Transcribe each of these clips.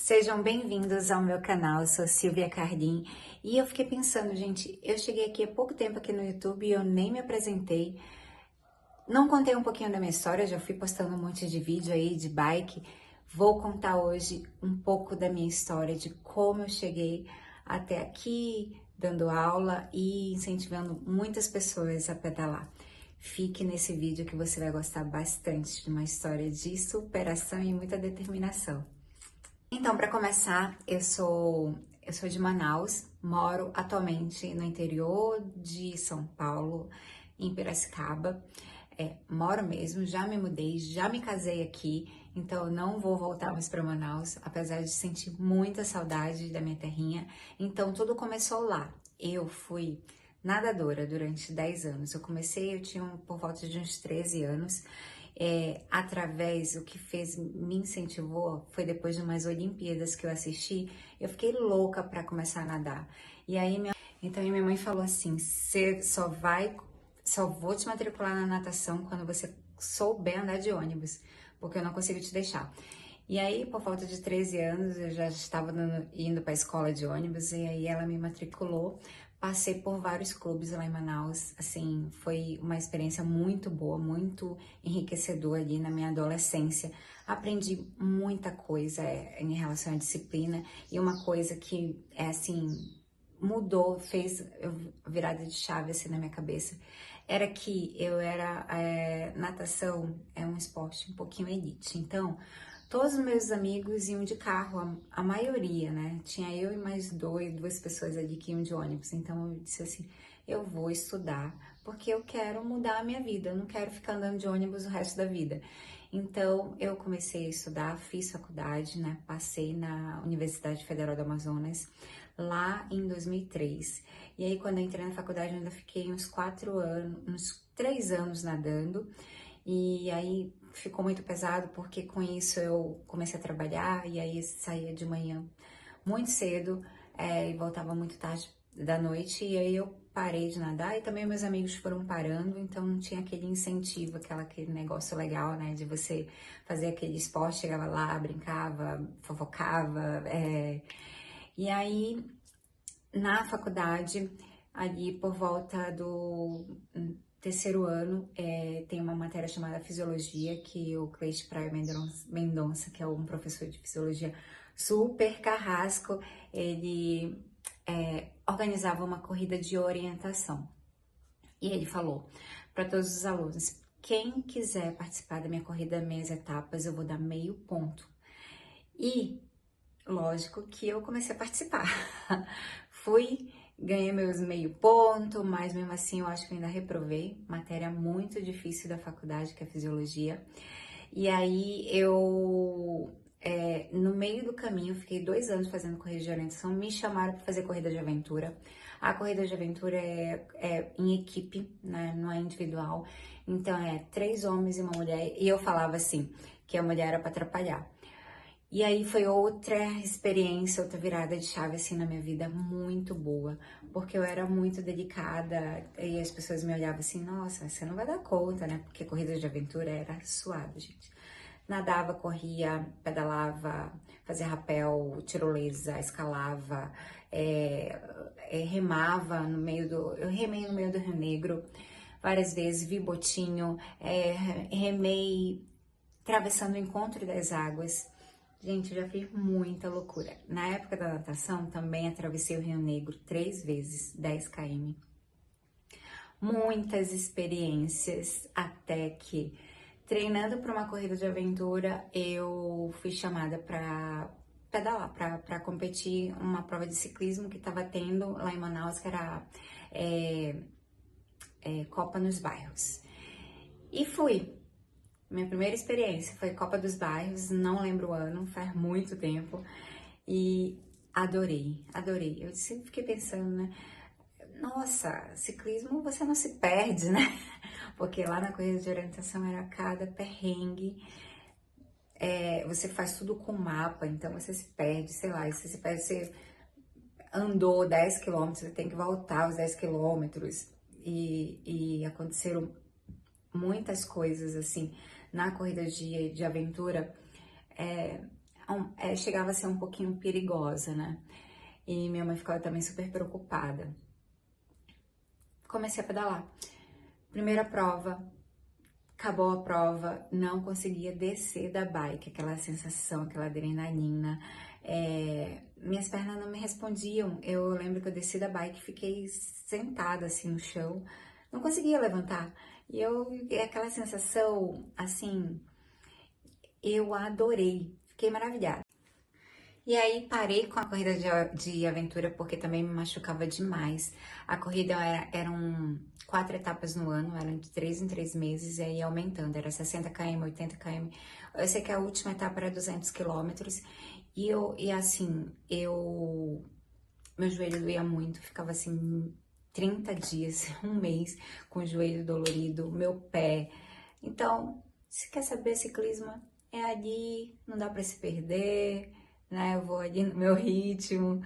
Sejam bem-vindos ao meu canal, eu sou Silvia Cardim e eu fiquei pensando, gente, eu cheguei aqui há pouco tempo aqui no YouTube e eu nem me apresentei, não contei um pouquinho da minha história, já fui postando um monte de vídeo aí de bike, vou contar hoje um pouco da minha história, de como eu cheguei até aqui, dando aula e incentivando muitas pessoas a pedalar. Fique nesse vídeo que você vai gostar bastante de uma história de superação e muita determinação. Então, para começar, eu sou de Manaus, moro atualmente no interior de São Paulo, em Piracicaba. Moro mesmo, já me mudei, já me casei aqui, então eu não vou voltar mais para Manaus, apesar de sentir muita saudade da minha terrinha. Então, tudo começou lá. Eu fui nadadora durante 10 anos. Eu tinha por volta de uns 13 anos. O que me incentivou foi depois de umas Olimpíadas que eu assisti, eu fiquei louca para começar a nadar. Então minha mãe falou assim: você só vou te matricular na natação quando você souber andar de ônibus, porque eu não consigo te deixar. E aí, por volta de 13 anos, eu já estava indo para a escola de ônibus, e aí ela me matriculou. Passei por vários clubes lá em Manaus, assim, foi uma experiência muito boa, muito enriquecedora ali na minha adolescência. Aprendi muita coisa em relação à disciplina, e uma coisa que, mudou, fez virada de chave assim na minha cabeça, era que natação é um esporte um pouquinho elite, então todos os meus amigos iam de carro, a maioria, né? Tinha eu e mais duas pessoas ali que iam de ônibus. Então eu disse assim: eu vou estudar porque eu quero mudar a minha vida, eu não quero ficar andando de ônibus o resto da vida. Então eu comecei a estudar, fiz faculdade, né? Passei na Universidade Federal do Amazonas lá em 2003. E aí quando eu entrei na faculdade eu ainda fiquei uns 4 anos, uns 3 anos nadando. E aí ficou muito pesado porque com isso eu comecei a trabalhar e aí saía de manhã muito cedo e voltava muito tarde da noite, e aí eu parei de nadar e também meus amigos foram parando, então não tinha aquele incentivo, aquele negócio legal, né, de você fazer aquele esporte, chegava lá, brincava, fofocava, e aí na faculdade, ali por volta do terceiro ano, tem uma matéria chamada Fisiologia, que o Cleiton Praia Mendonça, que é um professor de fisiologia super carrasco, ele organizava uma corrida de orientação. E ele falou para todos os alunos: quem quiser participar da minha corrida, minhas etapas, eu vou dar meio ponto. E lógico que eu comecei a participar. Ganhei meus meio ponto, mas mesmo assim eu acho que eu ainda reprovei. Matéria muito difícil da faculdade, que é fisiologia. E aí no meio do caminho, fiquei 2 anos fazendo corrida de orientação, me chamaram para fazer corrida de aventura. A corrida de aventura é em equipe, né? Não é individual. Então é 3 homens e uma mulher. E eu falava assim, que a mulher era para atrapalhar. E aí foi outra experiência, outra virada de chave assim na minha vida muito boa, porque eu era muito delicada e as pessoas me olhavam assim: nossa, você não vai dar conta, né? Porque corrida de aventura era suave, gente. Nadava, corria, pedalava, fazia rapel, tirolesa, escalava, remava no meio eu remei no meio do Rio Negro várias vezes, vi botinho, remei atravessando o encontro das águas. Gente, eu já fiz muita loucura. Na época da natação, também atravessei o Rio Negro 3 vezes, 10 km. Muitas experiências, até que, treinando para uma corrida de aventura, eu fui chamada para pedalar, para competir uma prova de ciclismo que estava tendo lá em Manaus, que era Copa nos Bairros. E fui. Minha primeira experiência foi Copa dos Bairros, não lembro o ano, faz muito tempo, e adorei, adorei. Eu sempre fiquei pensando, né? Nossa, ciclismo você não se perde, né? Porque lá na corrida de orientação era cada perrengue, você faz tudo com mapa, então você se perde, sei lá, você se perde, você andou 10 quilômetros, você tem que voltar os 10 quilômetros, e aconteceram muitas coisas assim na corrida de aventura. chegava a ser um pouquinho perigosa, né? E minha mãe ficava também super preocupada. Comecei a pedalar. Primeira prova, acabou a prova, não conseguia descer da bike, aquela sensação, aquela adrenalina. Minhas pernas não me respondiam. Eu lembro que eu desci da bike, fiquei sentada assim no chão, não conseguia levantar. E aquela sensação, assim, eu adorei, fiquei maravilhada. E aí parei com a corrida de aventura porque também me machucava demais. A corrida eram 4 etapas no ano, eram de 3 em 3 meses, e aí aumentando, era 60 km, 80 km. Eu sei que a última etapa era 200 quilômetros, meu joelho doía muito, ficava assim 30 dias, um mês com o joelho dolorido, meu pé. Então, se quer saber, ciclismo é ali, não dá para se perder, né? Eu vou ali no meu ritmo.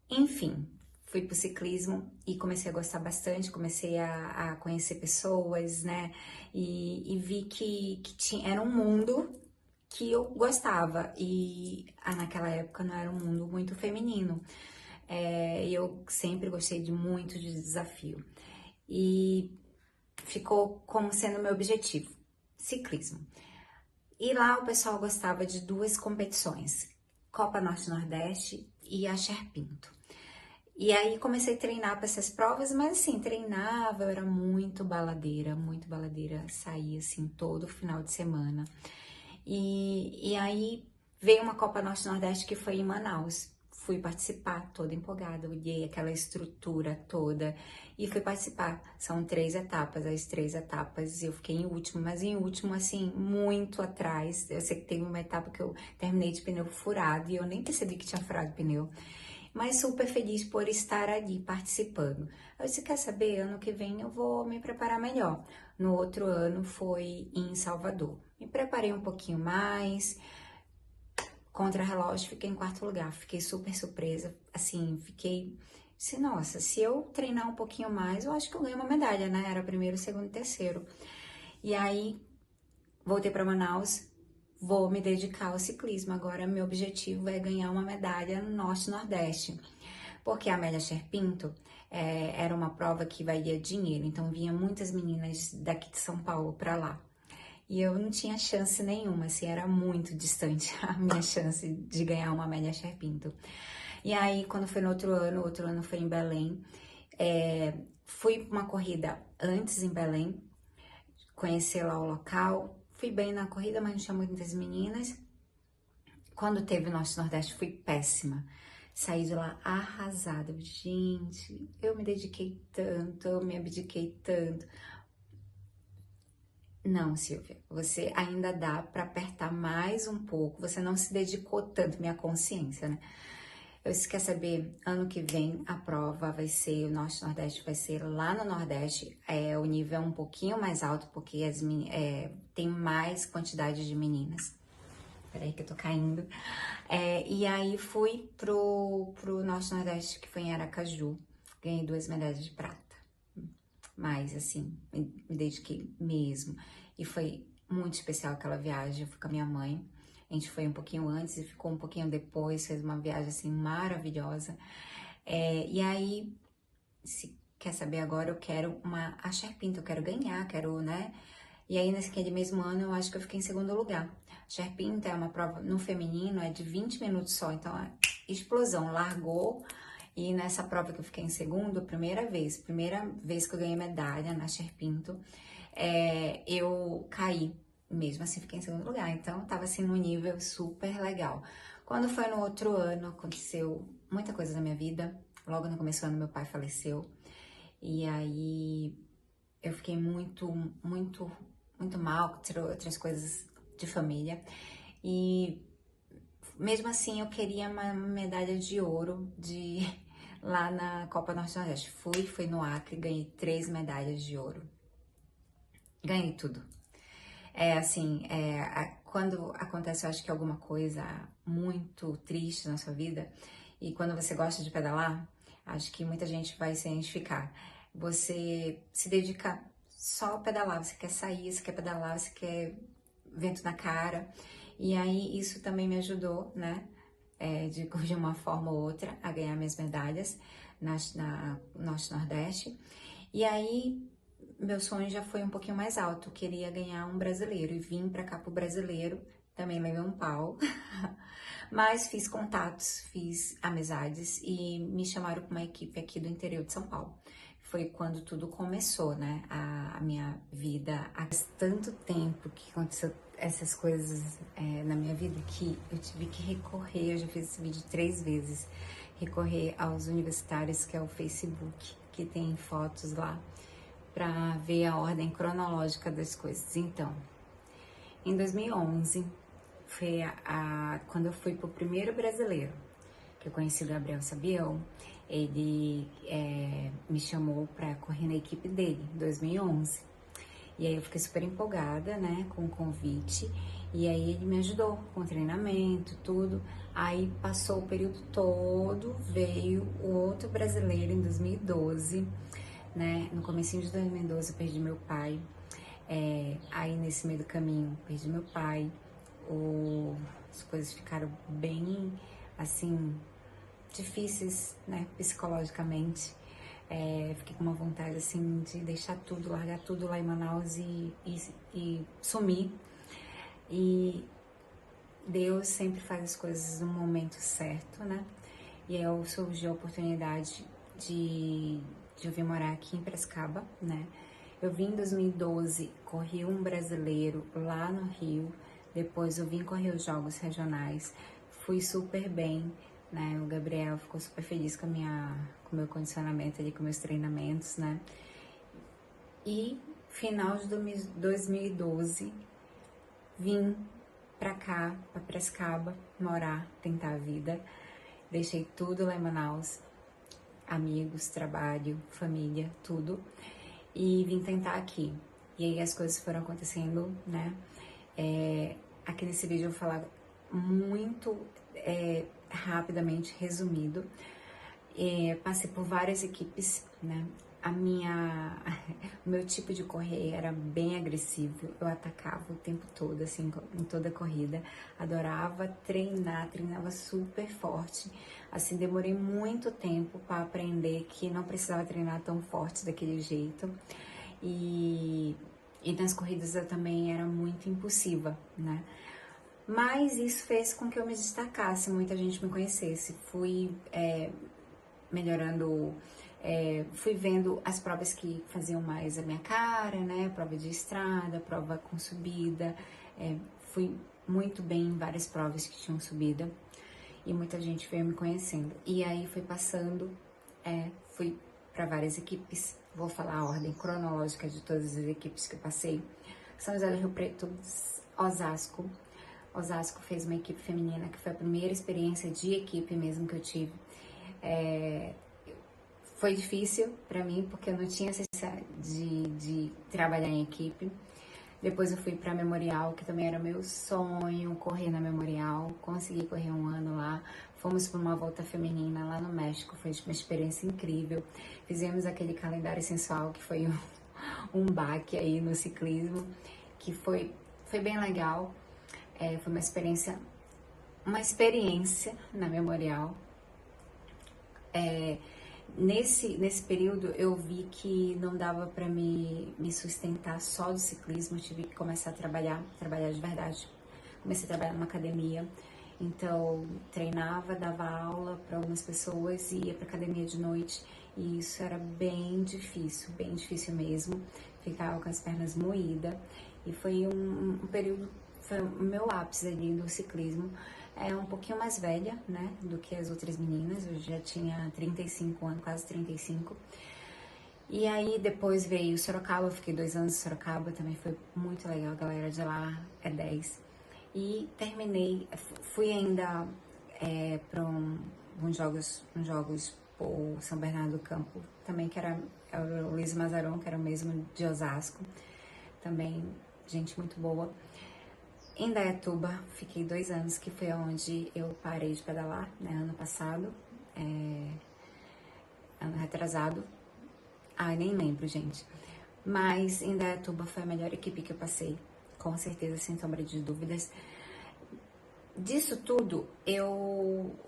Enfim, fui pro ciclismo e comecei a gostar bastante, comecei a conhecer pessoas, né? E vi que era um mundo que eu gostava. E naquela época não era um mundo muito feminino. Eu sempre gostei muito de desafio. E ficou como sendo meu objetivo, ciclismo. E lá o pessoal gostava de 2 competições, Copa Norte-Nordeste e a Sherpinto. E aí comecei a treinar para essas provas, mas assim, treinava, eu era muito baladeira, saía assim todo final de semana. E aí veio uma Copa Norte-Nordeste que foi em Manaus. Fui participar, toda empolgada, olhei aquela estrutura toda e fui participar. São 3 etapas, as 3 etapas eu fiquei em último, mas em último, assim, muito atrás. Eu sei que teve uma etapa que eu terminei de pneu furado e eu nem percebi que tinha furado o pneu. Mas super feliz por estar ali participando. Eu disse, quer saber, ano que vem eu vou me preparar melhor. No outro ano foi em Salvador. Me preparei um pouquinho mais, contra-relógio, fiquei em 4º lugar. Fiquei super surpresa, assim, disse, nossa, se eu treinar um pouquinho mais, eu acho que eu ganho uma medalha, né? Era primeiro, segundo e terceiro. E aí, voltei para Manaus, vou me dedicar ao ciclismo. Agora, meu objetivo é ganhar uma medalha no Norte-Nordeste. Porque a Amélia Sherpinto era uma prova que valia dinheiro, então vinha muitas meninas daqui de São Paulo para lá. E eu não tinha chance nenhuma, assim, era muito distante a minha chance de ganhar uma Amélia Sherpinto. E aí, quando foi no outro ano foi em Belém, fui uma corrida antes em Belém, conhecer lá o local, fui bem na corrida, mas não tinha muitas meninas. Quando teve o Norte-Nordeste, fui péssima. Saí de lá arrasada. Gente, eu me dediquei tanto, eu me abdiquei tanto. Não, Silvia, você ainda dá para apertar mais um pouco. Você não se dedicou tanto, minha consciência, né? Eu disse, quer saber, ano que vem a prova vai ser, o Norte-Nordeste vai ser lá no Nordeste. O nível é um pouquinho mais alto, porque tem mais quantidade de meninas. Peraí que eu tô caindo. E aí fui pro Norte-Nordeste, que foi em Aracaju. Ganhei 2 medalhas de prata. Mas, assim, me dediquei mesmo. E foi muito especial aquela viagem. Eu fui com a minha mãe. A gente foi um pouquinho antes e ficou um pouquinho depois. Fez uma viagem, assim, maravilhosa. E aí, se quer saber agora, eu quero a Sherpinto. Eu quero ganhar, quero, né? E aí, naquele mesmo ano, eu acho que eu fiquei em 2º lugar. Sherpinto é uma prova no feminino, é de 20 minutos só. Então, explosão, largou. E nessa prova que eu fiquei em 2º, primeira vez que eu ganhei medalha na Sherpinto, eu caí. Mesmo assim, fiquei em 2º lugar. Então, tava assim num nível super legal. Quando foi no outro ano, aconteceu muita coisa na minha vida. Logo no começo do ano, meu pai faleceu. E aí, eu fiquei muito, muito, muito mal, com outras coisas de família. E mesmo assim, eu queria uma medalha de ouro lá na Copa Norte-Nordeste. Fui no Acre, ganhei 3 medalhas de ouro. Ganhei tudo. Quando acontece, eu acho que alguma coisa muito triste na sua vida, e quando você gosta de pedalar, acho que muita gente vai se identificar. Você se dedica só a pedalar, você quer sair, você quer pedalar, você quer vento na cara. E aí isso também me ajudou, né, de uma forma ou outra, a ganhar minhas medalhas na Norte-Nordeste. E aí meu sonho já foi um pouquinho mais alto, eu queria ganhar um brasileiro e vim pra cá pro brasileiro, também levei um pau, mas fiz contatos, fiz amizades e me chamaram para uma equipe aqui do interior de São Paulo. Foi quando tudo começou, né, a minha vida. Há tanto tempo que aconteceu essas coisas na minha vida que eu tive que recorrer, eu já fiz esse vídeo 3 vezes, recorrer aos universitários, que é o Facebook, que tem fotos lá, para ver a ordem cronológica das coisas. Então, em 2011, foi quando eu fui pro primeiro brasileiro, que eu conheci o Gabriel Sabião. Ele me chamou para correr na equipe dele, em 2011. E aí eu fiquei super empolgada, né, com o convite. E aí ele me ajudou com o treinamento, tudo. Aí passou o período todo, veio o outro brasileiro em 2012, né? No comecinho de 2012 eu perdi meu pai. Aí nesse meio do caminho perdi meu pai. As coisas ficaram bem, assim, difíceis, né, psicologicamente. Fiquei com uma vontade, assim, de deixar tudo, largar tudo lá em Manaus e sumir. E Deus sempre faz as coisas no momento certo, né? E aí surgiu a oportunidade de eu vir morar aqui em Piracicaba, né? Eu vim em 2012, corri um brasileiro lá no Rio, depois eu vim correr os jogos regionais, fui super bem, né? O Gabriel ficou super feliz com o meu condicionamento ali, com meus treinamentos, né? E final de 2012, vim pra cá, pra Piracicaba, morar, tentar a vida. Deixei tudo lá em Manaus, amigos, trabalho, família, tudo, e vim tentar aqui. E aí as coisas foram acontecendo, né? Aqui nesse vídeo eu vou falar muito rapidamente, resumido. Passei por várias equipes, né? O meu tipo de correr era bem agressivo, eu atacava o tempo todo, assim, em toda a corrida. Adorava treinar, treinava super forte. Assim, demorei muito tempo para aprender que não precisava treinar tão forte daquele jeito. E nas corridas eu também era muito impulsiva, né? Mas isso fez com que eu me destacasse, muita gente me conhecesse. Fui melhorando, fui vendo as provas que faziam mais a minha cara, né? Prova de estrada, prova com subida. Fui muito bem em várias provas que tinham subida e muita gente veio me conhecendo. E aí foi passando, fui para várias equipes. Vou falar a ordem cronológica de todas as equipes que eu passei. São José do Rio Preto, Osasco. Osasco fez uma equipe feminina, que foi a primeira experiência de equipe mesmo que eu tive. Foi difícil para mim, porque eu não tinha necessidade de trabalhar em equipe. Depois eu fui para Memorial, que também era meu sonho, correr na Memorial. Consegui correr um ano lá. Fomos para uma volta feminina lá no México, foi uma experiência incrível. Fizemos aquele calendário sensual, que foi um baque aí no ciclismo, que foi bem legal. Foi uma experiência na Memorial. Nesse período eu vi que não dava para me sustentar só do ciclismo, eu tive que começar a trabalhar de verdade. Comecei a trabalhar numa academia, então treinava, dava aula para algumas pessoas e ia para academia de noite, e isso era bem difícil mesmo. Ficava com as pernas moídas e foi um período, foi o meu ápice ali do ciclismo. Um pouquinho mais velha, né, do que as outras meninas. Eu já tinha 35 anos, quase 35. E aí depois veio Sorocaba, eu fiquei 2 anos em Sorocaba, também foi muito legal, a galera de lá é 10. E terminei, fui ainda para uns jogos por São Bernardo do Campo, também que era o Luiz Mazaron, que era o mesmo de Osasco, também gente muito boa. Em Indaiatuba, fiquei 2 anos, que foi onde eu parei de pedalar, né, ano passado, ano retrasado. Nem lembro, gente. Mas em Indaiatuba foi a melhor equipe que eu passei, com certeza, sem sombra de dúvidas. disso tudo,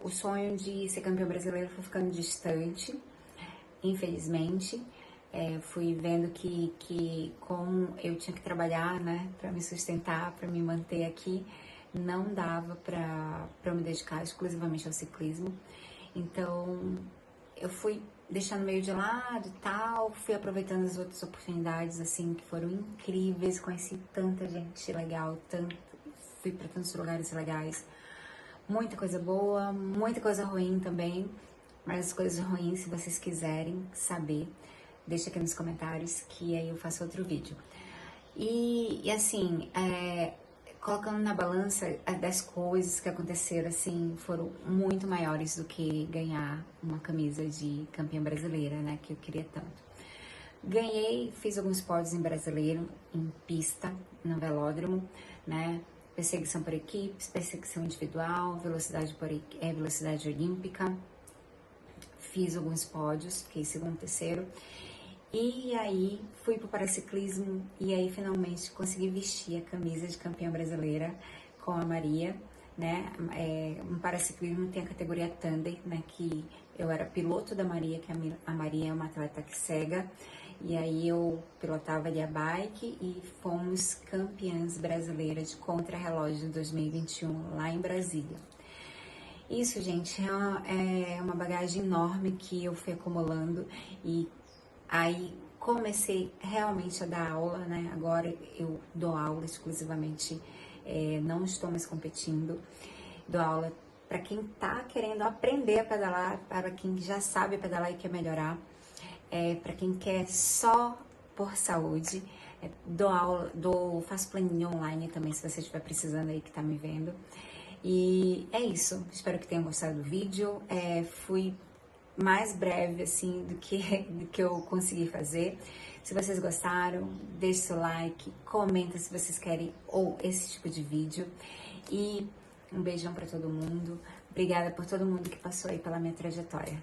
o sonho de ser campeã brasileira foi ficando distante, infelizmente. Fui vendo que como eu tinha que trabalhar, né, para me sustentar, para me manter aqui, não dava para eu me dedicar exclusivamente ao ciclismo. Então, eu fui deixando meio de lado e tal, fui aproveitando as outras oportunidades, assim, que foram incríveis, conheci tanta gente legal, fui para tantos lugares legais, muita coisa boa, muita coisa ruim também, mas as coisas ruins, se vocês quiserem saber, deixa aqui nos comentários que aí eu faço outro vídeo. E assim, colocando na balança das coisas que aconteceram, assim, foram muito maiores do que ganhar uma camisa de campeã brasileira, né, que eu queria tanto. Ganhei, fiz alguns pódios em brasileiro, em pista, no velódromo, né, perseguição por equipes, perseguição individual, velocidade olímpica, fiz alguns pódios, fiquei segundo, terceiro. E aí fui pro paraciclismo e aí finalmente consegui vestir a camisa de campeã brasileira com a Maria, né? Um paraciclismo tem a categoria Thunder, né? Que eu era piloto da Maria, que a Maria é uma atleta que cega. E aí eu pilotava ali a bike e fomos campeãs brasileiras de contrarrelógio de 2021 lá em Brasília. Isso, gente, é uma bagagem enorme que eu fui acumulando e aí comecei realmente a dar aula, né? Agora eu dou aula exclusivamente, não estou mais competindo. Dou aula para quem tá querendo aprender a pedalar, para quem já sabe pedalar e quer melhorar, para quem quer só por saúde. Dou aula, faço planilha online também, se você estiver precisando aí que tá me vendo. E é isso, espero que tenham gostado do vídeo. Fui mais breve assim do que eu consegui fazer. Se vocês gostaram, deixe seu like, comenta se vocês querem ou esse tipo de vídeo. E um beijão para todo mundo. Obrigada por todo mundo que passou aí pela minha trajetória.